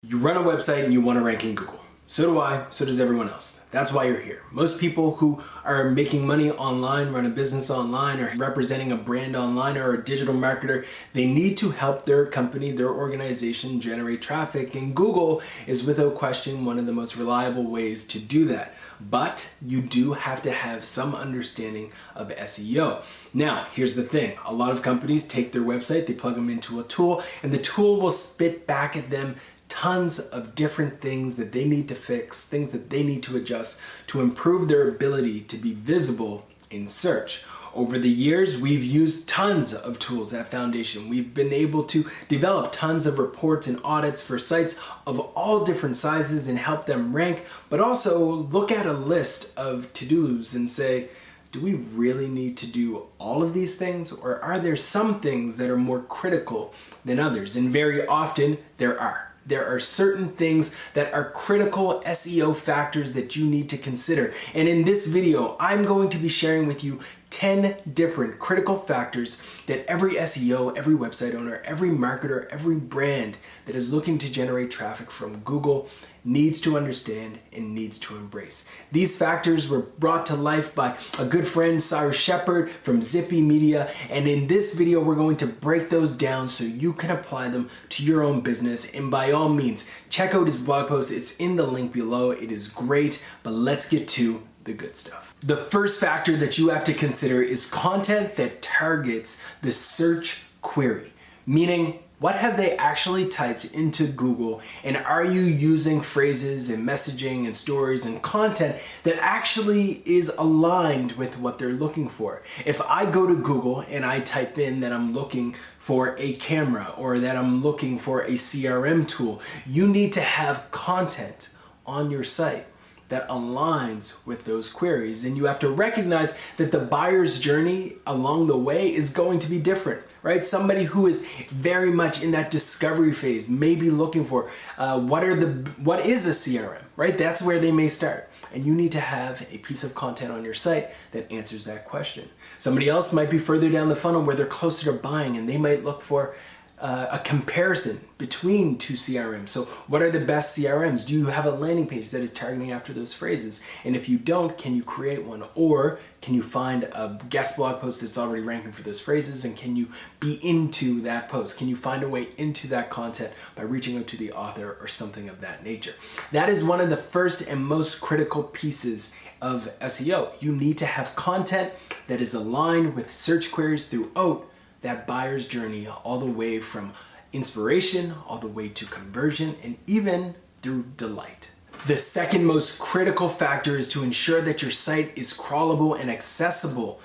You run a website and you want to rank in Google. So do I, so does everyone else. That's why you're here. Most people who are making money online, run a business online, or representing a brand online, or a digital marketer, they need to help their company, their organization generate traffic, and Google is without question one of the most reliable ways to do that. But you do have to have some understanding of SEO. Now, here's the thing. A lot of companies take their website, they plug them into a tool, and the tool will spit back at them tons of different things that they need to fix, things that they need to adjust to improve their ability to be visible in search. Over the years, we've used tons of tools at Foundation. We've been able to develop tons of reports and audits for sites of all different sizes and help them rank, but also look at a list of to-dos and say, do we really need to do all of these things, or are there some things that are more critical than others? And very often there are. There are certain things that are critical SEO factors that you need to consider. And in this video, I'm going to be sharing with you 10 different critical factors that every SEO, every website owner, every marketer, every brand that is looking to generate traffic from Google needs to understand and needs to embrace. These factors were brought to life by a good friend, 𝗨𝗏𝗏 from Zippy Media, and in this video we're going to break those down so you can apply them to your own business. And by all means, check out his blog post. It's in the link below. It is great, but let's get to the good stuff. The first factor that you have to consider is content that targets the search query, meaning what have they actually typed into Google, and are you using phrases and messaging and stories and content that actually is aligned with what they're looking for? If I go to Google and I type in that I'm looking for a camera or that I'm looking for a CRM tool, you need to have content on your site that aligns with those queries. And you have to recognize that the buyer's journey along the way is going to be different, right? Somebody who is very much in that discovery phase may be looking for what is a CRM, right? That's where they may start. And you need to have a piece of content on your site that answers that question. Somebody else might be further down the funnel where they're closer to buying, and they might look for a comparison between two CRMs. So what are the best CRMs? Do you have a landing page that is targeting after those phrases? And if you don't, can you create one? Or can you find a guest blog post that's already ranking for those phrases, and can you be into that post? Can you find a way into that content by reaching out to the author or something of that nature? That is one of the first and most critical pieces of SEO. You need to have content that is aligned with search queries throughout that buyer's journey, all the way from inspiration, all the way to conversion, and even through delight. The second most critical factor is to ensure that your site is crawlable and accessible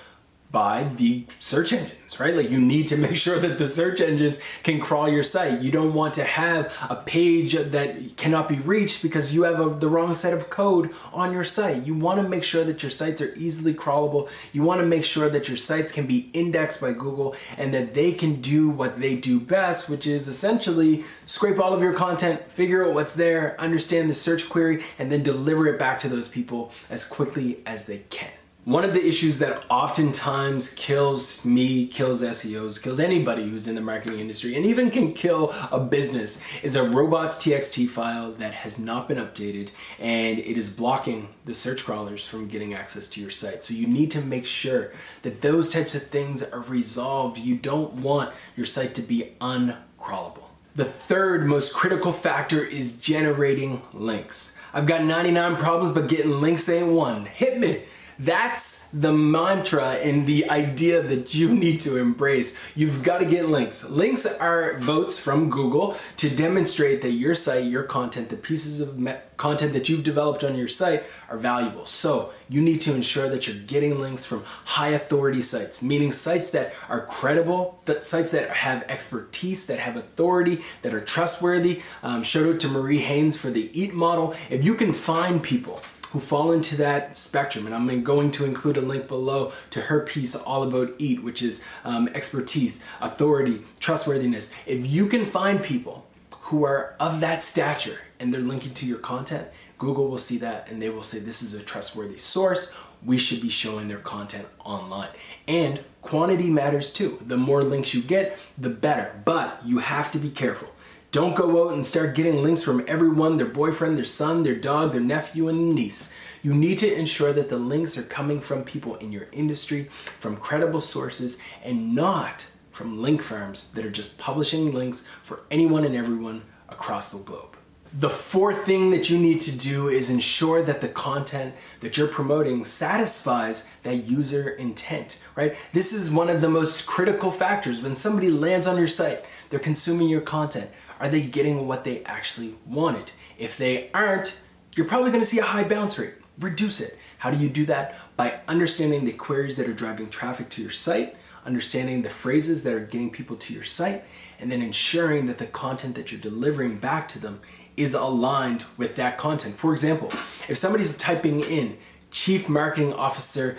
by the search engines, right? Like, you need to make sure that the search engines can crawl your site. You don't want to have a page that cannot be reached because you have the wrong set of code on your site. You want to make sure that your sites are easily crawlable. You want to make sure that your sites can be indexed by Google and that they can do what they do best, which is essentially scrape all of your content, figure out what's there, understand the search query, and then deliver it back to those people as quickly as they can. One of the issues that oftentimes kills me, kills SEOs, kills anybody who's in the marketing industry, and even can kill a business, is a robots.txt file that has not been updated, and it is blocking the search crawlers from getting access to your site. So you need to make sure that those types of things are resolved. You don't want your site to be uncrawlable. The third most critical factor is generating links. I've got 99 problems, but getting links ain't one. Hit me. That's the mantra and the idea that you need to embrace. You've got to get links. Links are votes from Google to demonstrate that your site, your content, the pieces of content that you've developed on your site are valuable. So you need to ensure that you're getting links from high authority sites, meaning sites that are credible, sites that have expertise, that have authority, that are trustworthy. Shout out to 𝗏𝗏𝗏𝗏 for the E.A.T model. If you can find people who fall into that spectrum, and I'm going to include a link below to her piece all about E.A.T, which is expertise, authority, trustworthiness. If you can find people who are of that stature and they're linking to your content, Google will see that and they will say, this is a trustworthy source. We should be showing their content online. And quantity matters too. The more links you get, the better, but you have to be careful. Don't go out and start getting links from everyone, their boyfriend, their son, their dog, their nephew, and niece. You need to ensure that the links are coming from people in your industry, from credible sources, and not from link farms that are just publishing links for anyone and everyone across the globe. The fourth thing that you need to do is ensure that the content that you're promoting satisfies that user intent, right? This is one of the most critical factors. When somebody lands on your site, they're consuming your content. Are they getting what they actually wanted? If they aren't, you're probably gonna see a high bounce rate. Reduce it. How do you do that? By understanding the queries that are driving traffic to your site, understanding the phrases that are getting people to your site, and then ensuring that the content that you're delivering back to them is aligned with that content. For example, if somebody's typing in Chief Marketing Officer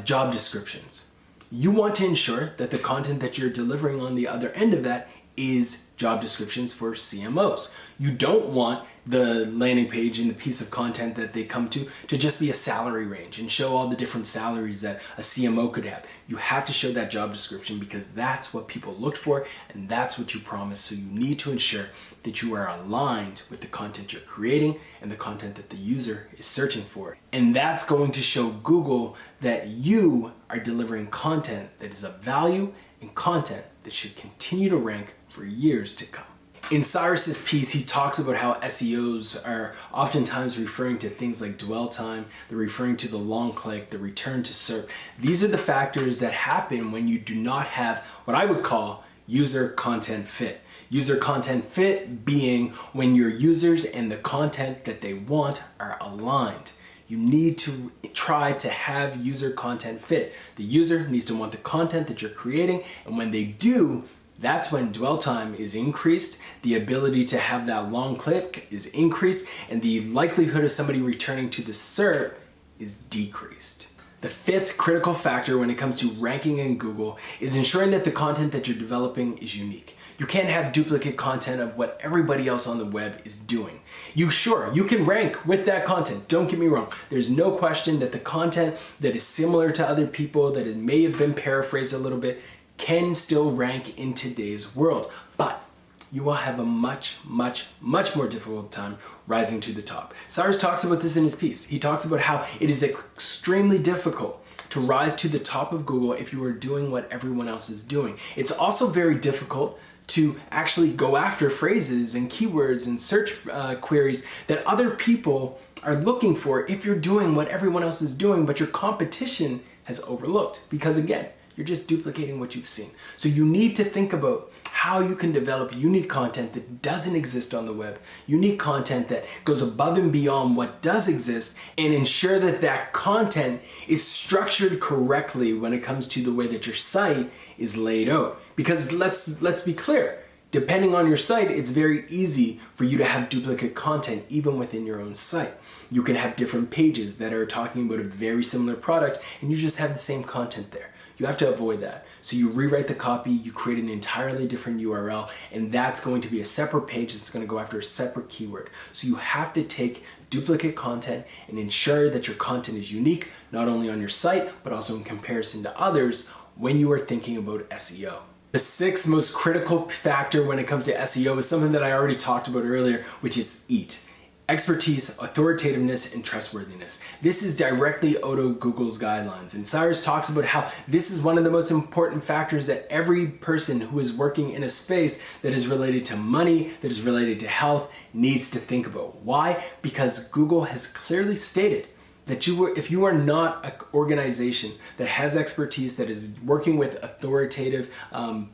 job descriptions, you want to ensure that the content that you're delivering on the other end of that is job descriptions for CMOs. You don't want the landing page and the piece of content that they come to just be a salary range and show all the different salaries that a CMO could have. You have to show that job description because that's what people looked for and that's what you promised. So you need to ensure that you are aligned with the content you're creating and the content that the user is searching for. And that's going to show Google that you are delivering content that is of value and content that should continue to rank for years to come. In Cyrus's piece, he talks about how SEOs are oftentimes referring to things like dwell time, they're referring to the long click, the return to SERP. These are the factors that happen when you do not have what I would call user content fit. User content fit being when your users and the content that they want are aligned. You need to try to have user content fit. The user needs to want the content that you're creating, and when they do, that's when dwell time is increased, the ability to have that long click is increased, and the likelihood of somebody returning to the SERP is decreased. The fifth critical factor when it comes to ranking in Google is ensuring that the content that you're developing is unique. You can't have duplicate content of what everybody else on the web is doing. You can rank with that content, don't get me wrong. There's no question that the content that is similar to other people, that it may have been paraphrased a little bit, can still rank in today's world, but you will have a much more difficult time rising to the top. Cyrus talks about this in his piece. He talks about how it is extremely difficult to rise to the top of Google if you are doing what everyone else is doing. It's also very difficult to actually go after phrases and keywords and search queries that other people are looking for if you're doing what everyone else is doing, but your competition has overlooked, because again, you're just duplicating what you've seen. So you need to think about how you can develop unique content that doesn't exist on the web, unique content that goes above and beyond what does exist, and ensure that that content is structured correctly when it comes to the way that your site is laid out. Because let's be clear, depending on your site, it's very easy for you to have duplicate content even within your own site. You can have different pages that are talking about a very similar product and you just have the same content there. You have to avoid that. So you rewrite the copy, you create an entirely different URL, and that's going to be a separate page that's going to go after a separate keyword. So you have to take duplicate content and ensure that your content is unique, not only on your site, but also in comparison to others when you are thinking about SEO. The sixth most critical factor when it comes to SEO is something that I already talked about earlier, which is E.A.T. Expertise, authoritativeness, and trustworthiness. This is directly out of Google's guidelines. And Cyrus talks about how this is one of the most important factors that every person who is working in a space that is related to money, that is related to health, needs to think about. Why? Because Google has clearly stated that if you are not an organization that has expertise, that is working with authoritative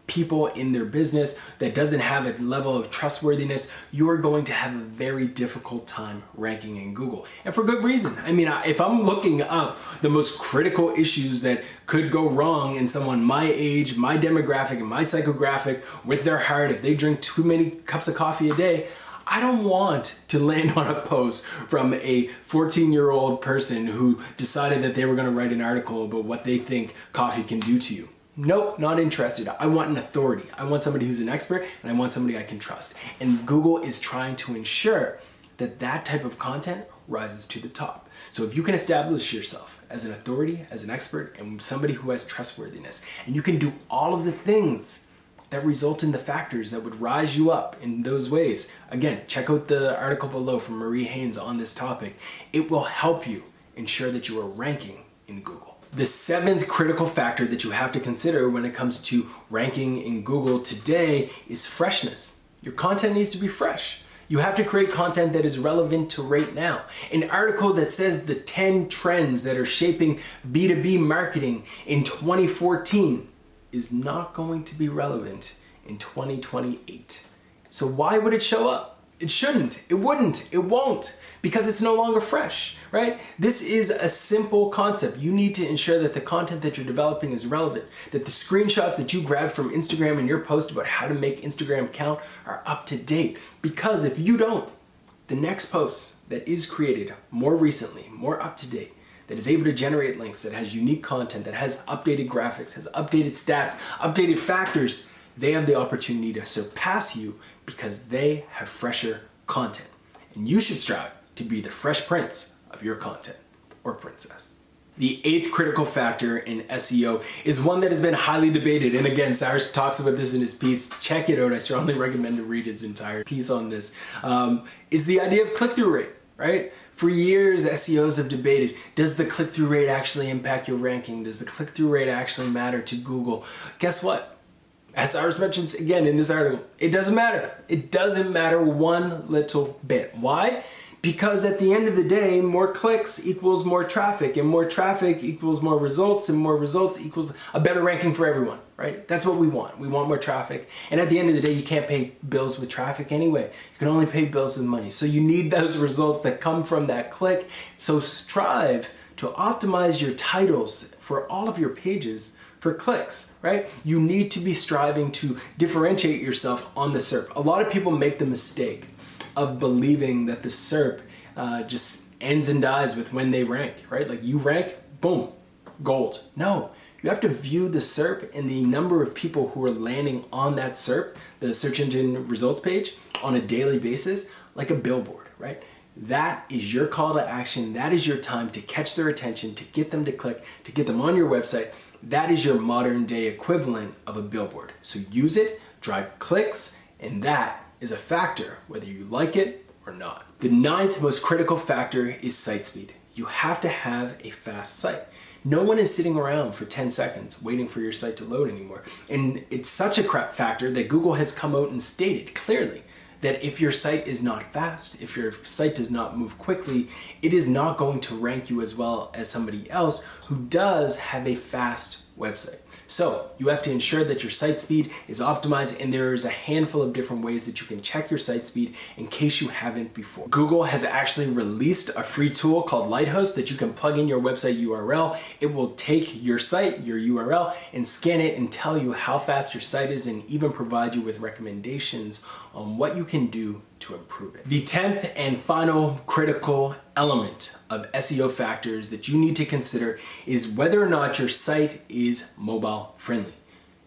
people in their business, that doesn't have a level of trustworthiness, you are going to have a very difficult time ranking in Google. And for good reason. I mean, if I'm looking up the most critical issues that could go wrong in someone my age, my demographic, and my psychographic with their heart, if they drink too many cups of coffee a day, I don't want to land on a post from a 14-year-old person who decided that they were going to write an article about what they think coffee can do to you. Nope, not interested. I want an authority. I want somebody who's an expert, and I want somebody I can trust. And Google is trying to ensure that that type of content rises to the top. So if you can establish yourself as an authority, as an expert, and somebody who has trustworthiness, and you can do all of the things that result in the factors that would rise you up in those ways. Again, check out the article below from Marie Haynes on this topic. It will help you ensure that you are ranking in Google. The seventh critical factor that you have to consider when it comes to ranking in Google today is freshness. Your content needs to be fresh. You have to create content that is relevant to right now. An article that says the 10 trends that are shaping B2B marketing in 2014 is not going to be relevant in 2028. So why would it show up? It shouldn't, it wouldn't, it won't, because it's no longer fresh, right? This is a simple concept. You need to ensure that the content that you're developing is relevant, that the screenshots that you grab from Instagram in your post about how to make Instagram count are up to date. Because if you don't, the next post that is created more recently, more up to date, that is able to generate links, that has unique content, that has updated graphics, has updated stats, updated factors, they have the opportunity to surpass you because they have fresher content. And you should strive to be the fresh prince of your content, or princess. The eighth critical factor in SEO is one that has been highly debated. And again, Cyrus talks about this in his piece. Check it out. I strongly recommend to read his entire piece on this. Is the idea of click-through rate, right? For years, SEOs have debated, does the click-through rate actually impact your ranking? Does the click-through rate actually matter to Google? Guess what? As Cyrus mentions again in this article, it doesn't matter. It doesn't matter one little bit. Why? Because at the end of the day, more clicks equals more traffic, and more traffic equals more results, and more results equals a better ranking for everyone, right? That's what we want. We want more traffic. And at the end of the day, you can't pay bills with traffic anyway. You can only pay bills with money. So you need those results that come from that click. So strive to optimize your titles for all of your pages for clicks, right? You need to be striving to differentiate yourself on the SERP. A lot of people make the mistake of believing that the SERP just ends and dies with when they rank, right? Like you rank, boom, gold. No, you have to view the SERP and the number of people who are landing on that SERP, the search engine results page, on a daily basis, like a billboard, right? That is your call to action. That is your time to catch their attention, to get them to click, to get them on your website. That is your modern day equivalent of a billboard. So use it, drive clicks, and that is a factor whether you like it or not. The ninth most critical factor is site speed. You have to have a fast site. No one is sitting around for 10 seconds waiting for your site to load anymore. And it's such a crap factor that Google has come out and stated clearly that if your site is not fast, if your site does not move quickly, it is not going to rank you as well as somebody else who does have a fast website. So you have to ensure that your site speed is optimized, and there is a handful of different ways that you can check your site speed in case you haven't before. Google has actually released a free tool called Lighthouse that you can plug in your website URL. It will take your site, your URL, and scan it and tell you how fast your site is, and even provide you with recommendations on what you can do to improve it. The 10th and final critical element of SEO factors that you need to consider is whether or not your site is mobile friendly.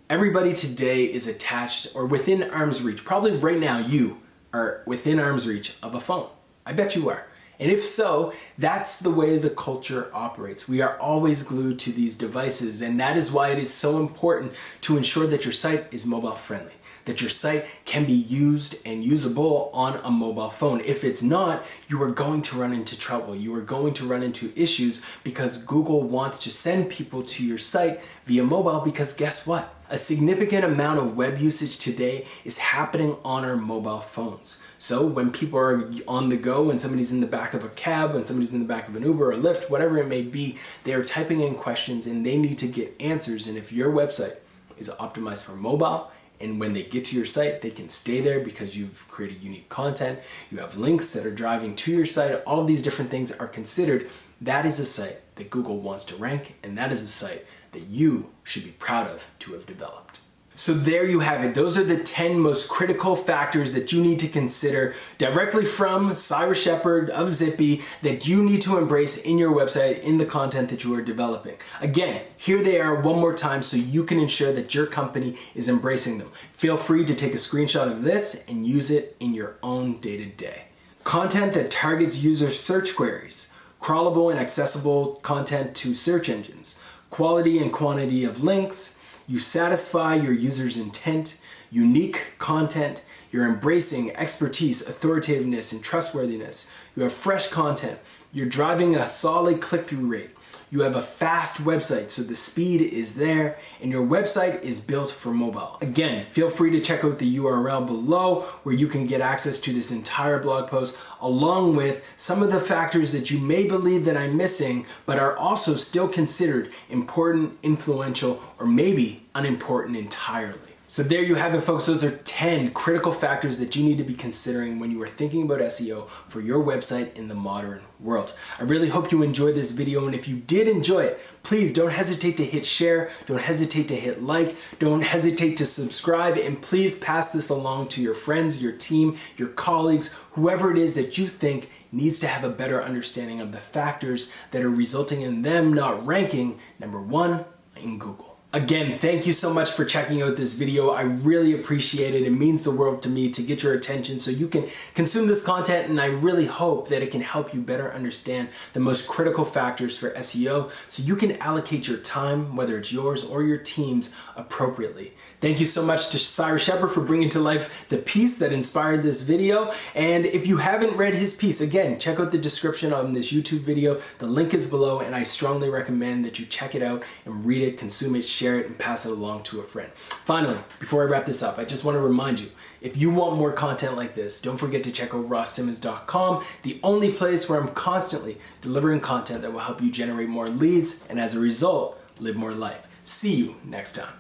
Everybody today is attached or within arm's reach. Probably right now you are within arm's reach of a phone. I bet you are. And if so, that's the way the culture operates. We are always glued to these devices, and that is why it is so important to ensure that your site is mobile friendly, that your site can be used and usable on a mobile phone. If it's not, you are going to run into trouble. You are going to run into issues because Google wants to send people to your site via mobile, because guess what? A significant amount of web usage today is happening on our mobile phones. So when people are on the go, when somebody's in the back of a cab, when somebody's in the back of an Uber or Lyft, whatever it may be, they are typing in questions and they need to get answers. And if your website is optimized for mobile, and when they get to your site, they can stay there because you've created unique content, you have links that are driving to your site, all of these different things are considered, that is a site that Google wants to rank, and that is a site that you should be proud of to have developed. So there you have it. Those are the 10 most critical factors that you need to consider directly from Cyrus Shepherd of 𝗡𝗵 that you need to embrace in your website, in the content that you are developing. Again, here they are one more time so you can ensure that your company is embracing them. Feel free to take a screenshot of this and use it in your own day-to-day. Content that targets user search queries, crawlable and accessible content to search engines, quality and quantity of links, you satisfy your user's intent, unique content, you're embracing expertise, authoritativeness, and trustworthiness, you have fresh content, you're driving a solid click-through rate, you have a fast website, so the speed is there, and your website is built for mobile. Again, feel free to check out the URL below where you can get access to this entire blog post, along with some of the factors that you may believe that I'm missing, but are also still considered important, influential, or maybe unimportant entirely. So there you have it, folks. Those are 10 critical factors that you need to be considering when you are thinking about SEO for your website in the modern world. I really hope you enjoyed this video, and if you did enjoy it, please don't hesitate to hit share, don't hesitate to hit like, don't hesitate to subscribe, and please pass this along to your friends, your team, your colleagues, whoever it is that you think needs to have a better understanding of the factors that are resulting in them not ranking #1 in Google. Again, thank you so much for checking out this video. I really appreciate it. It means the world to me to get your attention so you can consume this content, and I really hope that it can help you better understand the most critical factors for SEO so you can allocate your time, whether it's yours or your team's, appropriately. Thank you so much to 𝗨𝗏 for bringing to life the piece that inspired this video. And if you haven't read his piece, again, check out the description on this YouTube video. The link is below, and I strongly recommend that you check it out and read it, consume it, share it, and pass it along to a friend. Finally, before I wrap this up, I just want to remind you, if you want more content like this, don't forget to check out rawsimmons.com, the only place where I'm constantly delivering content that will help you generate more leads and as a result, live more life. See you next time.